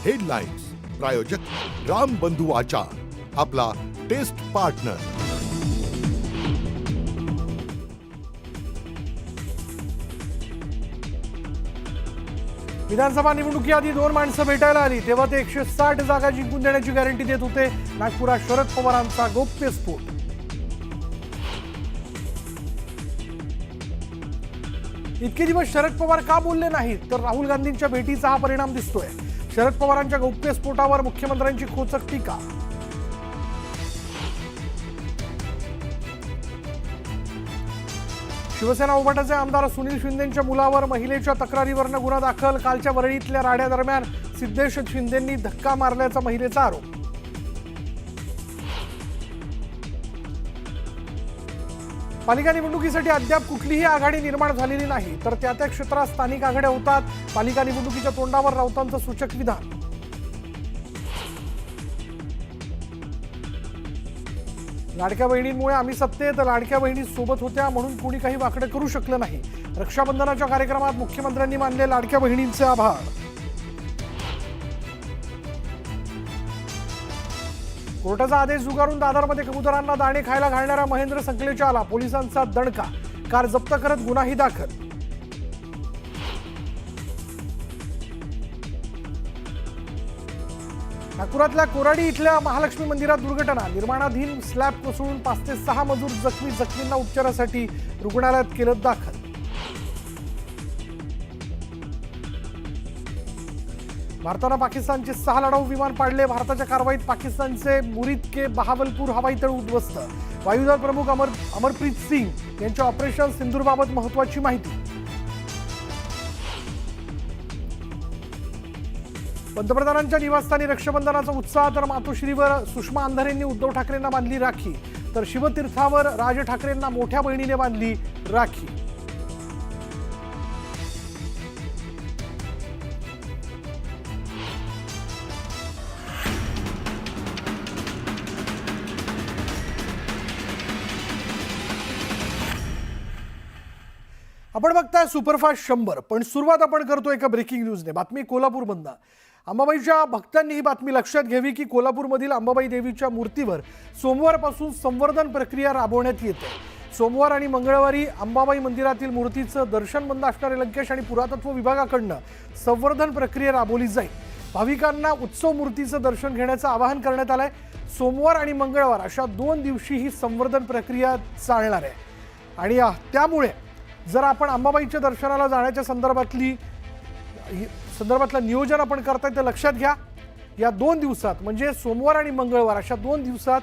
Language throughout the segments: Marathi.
हेडलाईन्स प्रायोजक राम बंधू आचार, आपला टेस्ट पार्टनर। विधानसभा निवडणुकीआधी दोन माणसं भेटायला आली तेव्हा ते 160 जागा जिंकून देण्याची गॅरंटी देत होते। नागपुरात शरद पवारांचा गौप्यस्फोट। इतके दिवस शरद पवार का बोलले नाहीत तर राहुल गांधींच्या भेटीचा हा परिणाम दिसतोय। शरद पवारांच्या गौप्यस्फोटावर मुख्यमंत्र्यांची खोचक टीका। शिवसेना उभाटाचे आमदार सुनील शिंदेंच्या मुलावर महिलेच्या तक्रारीवरनं गुन्हा दाखल। कालच्या वरळीतल्या राड्यादरम्यान सिद्धेश शिंदेंनी धक्का मारल्याचा महिलेचा आरोप। पालिका निवडणुकीसाठी अद्याप कुठलीही आघाडी निर्माण झालेली नाही तर त्या क्षेत्रात स्थानिक आघाड्या होतात। पालिका निवडणुकीच्या तोंडावर राऊतांचं सूचक विधान। लाडक्या बहिणींमुळे आम्ही सत्तेत, लाडक्या बहिणी सोबत होत्या म्हणून कोणी काही वाकडं करू शकलं नाही। रक्षाबंधनाच्या कार्यक्रमात मुख्यमंत्र्यांनी मानले लाडक्या बहिणींचे आभार। कोर्टाचा आदेश झुगारून दादरमध्ये कबुतरांना दाणे खायला घालणाऱ्या महेंद्र संकलेच्या आला पोलिसांचा दणका। कार जप्त करत गुन्हाही दाखल। नागपुरातल्या कोराडी इथल्या महालक्ष्मी मंदिरात दुर्घटना। निर्माणाधीन स्लॅब कोसळून 5 ते 6 मजूर जखमी। जखमींना उपचारासाठी रुग्णालयात केलं दाखल। भारतानं पाकिस्तानचे 6 लढाऊ विमान पाडले। भारताच्या कारवाईत पाकिस्तानचे मुरीद के बहावलपूर हवाई तळ उद्ध्वस्त। वायुदल प्रमुख अमरप्रीत सिंग यांच्या ऑपरेशन सिंदूरबाबत महत्त्वाची माहिती। पंतप्रधानांच्या निवासस्थानी रक्षाबंधनाचा उत्साह तर मातोश्रीवर सुषमा अंधारेंनी उद्धव ठाकरेंना बांधली राखी तर शिवतीर्थावर राज ठाकरेंना मोठ्या बहिणीने बांधली राखी। आपण बघताय सुपरफास्ट 100 पण सुरुवात आपण करतो एका ब्रेकिंग न्यूजने। बातमी कोल्हापूरमधून। अंबाबाईच्या भक्तांनी ही बातमी लक्षात घ्यावी की कोल्हापूरमधील अंबाबाई देवीच्या मूर्तीवर सोमवारपासून संवर्धन प्रक्रिया राबवण्यात येते। सोमवार आणि मंगळवारी अंबाबाई मंदिरातील मूर्तीचं दर्शन बंद असणारे लंकेश आणि पुरातत्व विभागाकडून संवर्धन प्रक्रिया राबवली जाईल। भाविकांना उत्सव मूर्तीचं दर्शन घेण्याचं आवाहन करण्यात आलंय। सोमवार आणि मंगळवार अशा 2 दिवशी ही संवर्धन प्रक्रिया चालणार आहे आणि त्यामुळे जर आपण अंबाबाईच्या दर्शनाला जाण्याच्या संदर्भातलं नियोजन आपण करताय तर लक्षात घ्या या 2 दिवसात म्हणजे सोमवार आणि मंगळवार अशा 2 दिवसात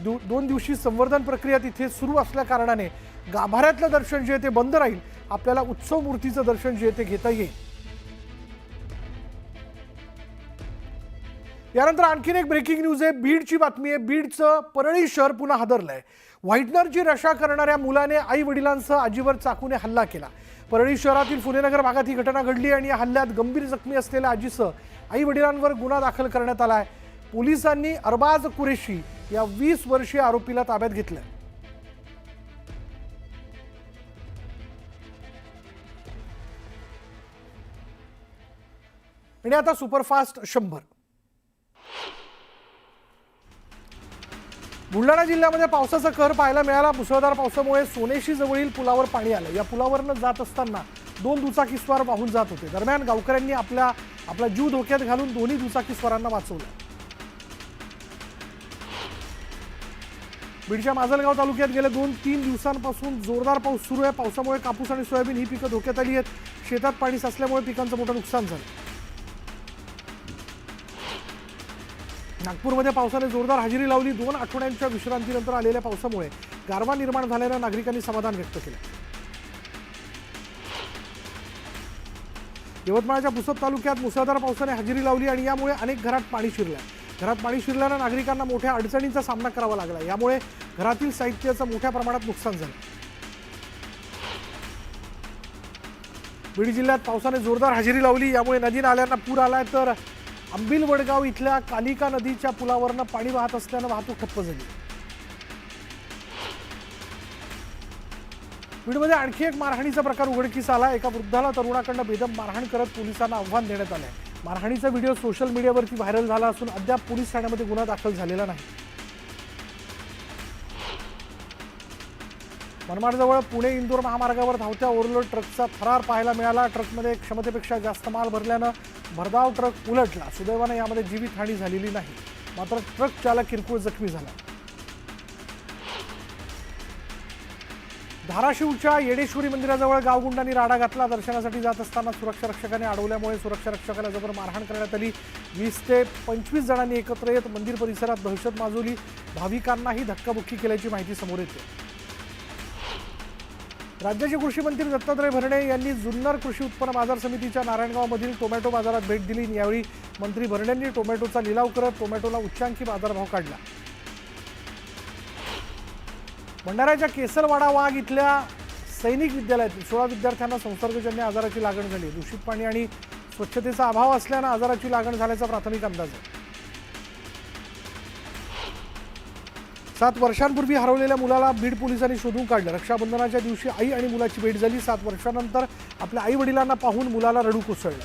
2 दिवशी संवर्धन प्रक्रिया तिथे सुरू असल्या कारणाने गाभाऱ्यातलं दर्शन जे ते बंद राहील। आपल्याला उत्सव मूर्तीचं दर्शन जे ते घेता येईल। यानंतर आणखीन एक ब्रेकिंग न्यूज आहे। बीडची बातमी आहे। बीडचं परळी शहर पुन्हा हादरलंय। व्हाईटनरची रशा करणाऱ्या मुलाने आई वडिलांसह आजीवर चाकूने हल्ला केला। परळी शहरातील फुलेनगर भागात ही घटना घडली आणि या हल्ल्यात गंभीर जखमी असलेल्या आजीसह आई वडिलांवर गुन्हा दाखल करण्यात आलाय। पोलिसांनी अरबाज कुरेशी या 20 वर्षीय आरोपीला ताब्यात घेतलं। आणि आता सुपरफास्ट 100। बुलढाणा जिल्ह्यामध्ये पावसाचा कहर पाहायला मिळाला। मुसळधार पावसामुळे सोनेशी जवळील पुलावर पाणी आलं। या पुलावरनं जात असताना 2 दुचाकीस्वार वाहून जात होते। दरम्यान गावकऱ्यांनी आपला जीव धोक्यात घालून दोन्ही दुचाकीस्वारांना वाचवलं। बीडच्या माजलगाव तालुक्यात गेल्या 2-3 दिवसांपासून जोरदार पाऊस सुरू आहे। पावसामुळे कापूस आणि सोयाबीन ही पिकं धोक्यात आली आहेत। शेतात पाणी साचल्यामुळे पिकांचं मोठं नुकसान झालं। नागपूरमध्ये पावसाने जोरदार हजेरी लावली। 2 आठवड्यांच्या विश्रांतीनंतर आलेल्या पावसामुळे गारवा निर्माण झाल्यानं नागरिकांनी समाधान व्यक्त केलं। यवतमाळच्या पुसद तालुक्यात मुसळधार पावसाने हजेरी लावली आणि यामुळे अनेक घरात पाणी शिरलं। घरात पाणी शिरल्यानं नागरिकांना मोठ्या अडचणींचा सामना करावा लागला। यामुळे घरातील साहित्याचं मोठ्या प्रमाणात नुकसान झालं। बीड जिल्ह्यात पावसाने जोरदार हजेरी लावली। यामुळे नदी नाल्यांना पूर आलाय तर अंबिल वडगाव इथल्या कालिका नदीच्या पुलावरनं पाणी वाहत असल्यानं वाहतूक ठप्प झाली। बीडमध्ये आणखी एक मारहाणीचा प्रकार उघडकीस आला। एका वृद्धाला तरुणाकडून बेदम मारहाण करत पोलिसांना आव्हान देण्यात आले। मारहाणीचा व्हिडिओ सोशल मीडियावरती व्हायरल झाला असून अद्याप पोलीस ठाण्यामध्ये गुन्हा दाखल झालेला नाही. मनमाडजवळ पुणे इंदूर महामार्गावर धावत्या ओव्हरलोड ट्रकचा थरार पाहायला मिळाला. ट्रकमध्ये क्षमतेपेक्षा जास्त माल भरल्यानं भरधाव ट्रक उलटला. सुदैवाने यामध्ये जीवितहानी झालेली नाही, मात्र ट्रक चालक किरकोळ जखमी झाला. धाराशिवच्या येडेश्वरी मंदिराजवळ गावगुंडांनी राडा घातला. दर्शनासाठी जात असताना सुरक्षा रक्षकाने अडवल्यामुळे सुरक्षा रक्षकाला जबर मारहाण करण्यात आली. 20 ते 25 जणांनी एकत्र येत मंदिर परिसरात दहशत माजवली. भाविकांनाही धक्काबुक्की केल्याची माहिती समोर येते. राज्याचे कृषी मंत्री दत्तात्रय भरणे यांनी जुन्नर कृषी उत्पन्न बाजार समितीच्या नारायणगावमधील टोमॅटो बाजारात भेट दिली. यावेळी मंत्री भरणेंनी टोमॅटोचा लिलाव करत टोमॅटोला उच्चांकी बाजारभाव काढला. भंडाऱ्याच्या केसरवाडा वाघ इथल्या सैनिक विद्यालयातील 16 विद्यार्थ्यांना संसर्गजन्य आजाराची लागण झाली. दूषित पाणी आणि स्वच्छतेचा अभाव असल्यानं आजाराची लागण झाल्याचा प्राथमिक अंदाज आहे. 7 वर्षांपूर्वी हरवलेल्या मुलाला बीड पोलिसांनी शोधून काढलं. रक्षाबंधनाच्या दिवशी आई आणि मुलाची भेट झाली. 7 वर्षांनंतर आपल्या आई वडिलांना पाहून मुलाला रडू कोसळलं.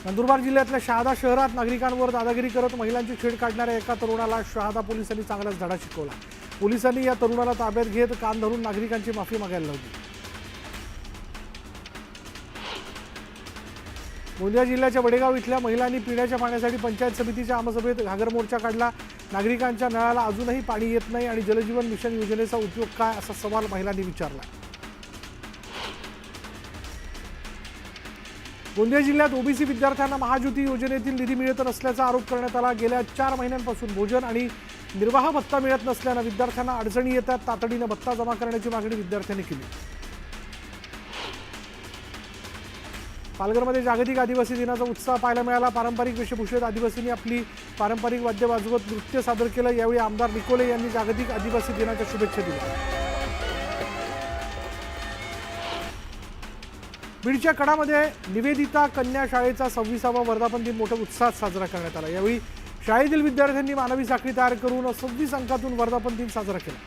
नंदुरबार जिल्ह्यातल्या शहादा शहरात नागरिकांवर दादागिरी करत महिलांची छेड काढणाऱ्या एका तरुणाला शहादा पोलिसांनी चांगलाच धडा शिकवला. पोलिसांनी या तरुणाला ताब्यात घेत कान धरून नागरिकांची माफी मागायला लावली. गोंदिया जिल्ह्याच्या वडेगाव इथल्या महिलांनी पिण्याच्या पाण्यासाठी पंचायत समितीच्या आमसभेत घागर मोर्चा काढला. नागरिकांच्या नळाला अजूनही पाणी येत नाही आणि जलजीवन मिशन योजनेचा उपयोग काय, असा सवाल महिलांनी विचारला. गोंदिया जिल्ह्यात ओबीसी विद्यार्थ्यांना महाज्योती योजनेतील निधी मिळत नसल्याचा आरोप करण्यात आला. गेल्या 4 महिन्यांपासून भोजन आणि निर्वाह भत्ता मिळत नसल्यानं विद्यार्थ्यांना अडचणी येतात. तातडीनं भत्ता जमा करण्याची मागणी विद्यार्थ्यांनी केली. पालघरमध्ये जागतिक आदिवासी दिनाचा उत्साह पाहायला मिळाला. पारंपरिक वेशभूषेत आदिवासींनी आपली पारंपरिक वाद्य वाजवत नृत्य सादर केलं. यावेळी आमदार निकोले यांनी जागतिक आदिवासी दिनाच्या शुभेच्छा दिल्या. बीडच्या कडामध्ये निवेदिता कन्या शाळेचा 26वा वर्धापन दिन मोठ्या उत्साहात साजरा करण्यात आला. यावेळी शाळेतील विद्यार्थ्यांनी मानवी साखळी तयार करून 26 अंकातून वर्धापन दिन साजरा केला.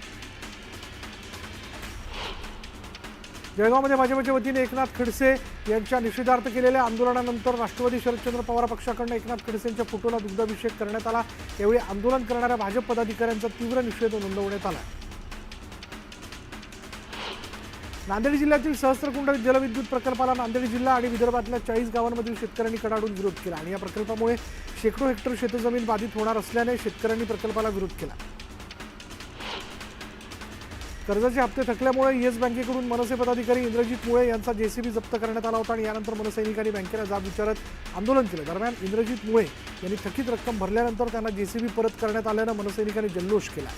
जळगावमध्ये भाजपच्या वतीने एकनाथ खडसे यांच्या निषेधार्थ केलेल्या आंदोलनानंतर राष्ट्रवादी शरदचंद्र पवार पक्षाकडून एकनाथ खडसे यांच्या फोटोला दुग्धाभिषेक करण्यात आला. यावेळी आंदोलन करणाऱ्या भाजप पदाधिकाऱ्यांचा तीव्र निषेध नोंदवण्यात आला. नांदेड जिल्ह्यातील सहस्त्रकुंड जलविद्युत प्रकल्पाला नांदेड जिल्हा आणि विदर्भातल्या 40 गावांमधील शेतकऱ्यांनी कडाडून विरोध केला आणि या प्रकल्पामुळे शेकडो हेक्टर शेतजमीन बाधित होणार असल्याने शेतकऱ्यांनी प्रकल्पाला विरोध केला. कर्जाचे हप्ते थकल्यामुळे येस बँकेकडून मनसे पदाधिकारी इंद्रजित मुळे यांचा जेसीबी जप्त करण्यात आला होता आणि यानंतर मनसैनिकांनी बँकेला जाब विचारत आंदोलन केलं. दरम्यान इंद्रजित मुळे यांनी थकीत रक्कम भरल्यानंतर त्यांना जेसीबी परत करण्यात आल्यानं मनसैनिकांनी जल्लोष केला.